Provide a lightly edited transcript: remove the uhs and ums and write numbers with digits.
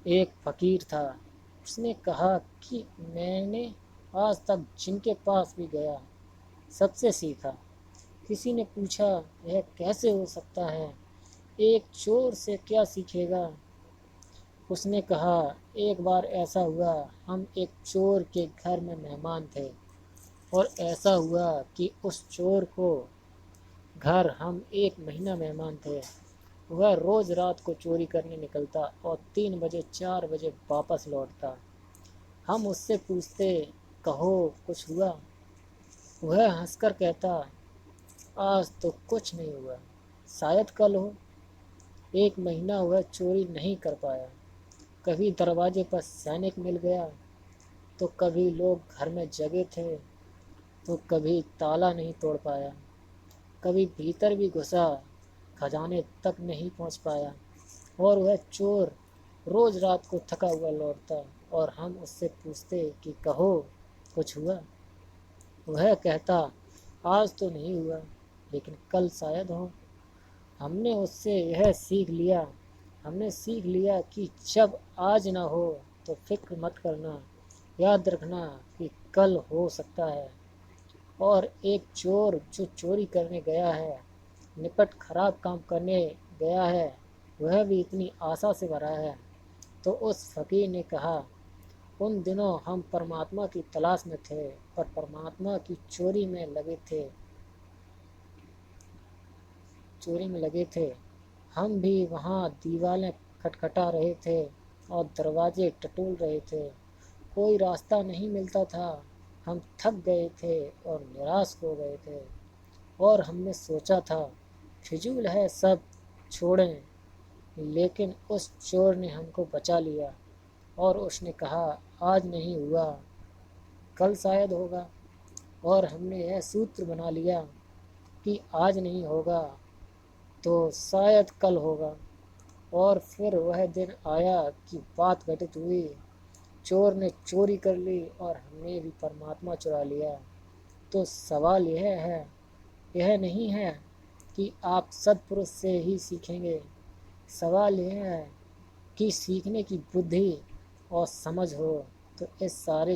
ایک فقیر تھا۔ اس نے کہا کہ میں نے آج تک جن کے پاس بھی گیا سب سے سیکھا۔ کسی نے پوچھا یہ کیسے ہو سکتا ہے؟ ایک چور سے کیا سیکھے گا؟ اس نے کہا ایک بار ایسا ہوا، ہم ایک چور کے گھر میں مہمان تھے، اور ایسا ہوا کہ اس چور کو گھر ہم 1 مہینہ مہمان تھے۔ وہ روز رات کو چوری کرنے نکلتا اور 3 بجے 4 بجے واپس لوٹتا۔ ہم اس سے پوچھتے کہو کچھ ہوا؟ وہ ہنس کر کہتا آج تو کچھ نہیں ہوا، شاید کل ہو۔ 1 مہینہ وہ چوری نہیں کر پایا۔ کبھی دروازے پر سینک مل گیا تو کبھی لوگ گھر میں جگے تھے تو کبھی تالا نہیں توڑ پایا، کبھی بھیتر بھی گھسا خزانے تک نہیں پہنچ پایا، اور وہ چور روز رات کو تھکا ہوا لوٹتا اور ہم اس سے پوچھتے کہ کہو کچھ ہوا؟ وہ کہتا آج تو نہیں ہوا، لیکن کل شاید ہو۔ ہم نے اس سے یہ سیکھ لیا کہ جب آج نہ ہو تو فکر مت کرنا، یاد رکھنا کہ کل ہو سکتا ہے۔ اور ایک چور جو چوری کرنے گیا ہے، نپٹ خراب کام کرنے گیا ہے، وہ بھی اتنی آسا سے بھرا ہے۔ تو اس فقیر نے کہا ان دنوں ہم پرماتما کی تلاش میں تھے اور پرماتما کی چوری میں لگے تھے۔ ہم بھی وہاں دیواریں کھٹکھٹا رہے تھے اور دروازے ٹٹول رہے تھے، کوئی راستہ نہیں ملتا تھا۔ ہم تھک گئے تھے اور نراش ہو گئے تھے، اور ہم نے سوچا تھا فضول ہے سب چھوڑیں، لیکن اس چور نے ہم کو بچا لیا، اور اس نے کہا آج نہیں ہوا کل شاید ہوگا۔ اور ہم نے یہ سوتر بنا لیا کہ آج نہیں ہوگا تو شاید کل ہوگا۔ اور پھر وہ دن آیا کہ بات گھٹت ہوئی، چور نے چوری کر لی اور ہم نے بھی پرماتما چرا لیا۔ تو سوال یہ نہیں ہے کہ آپ ست پرش سے ہی سیکھیں گے، سوال یہ ہے کہ سیکھنے کی بدھی اور سمجھ ہو تو اس سارے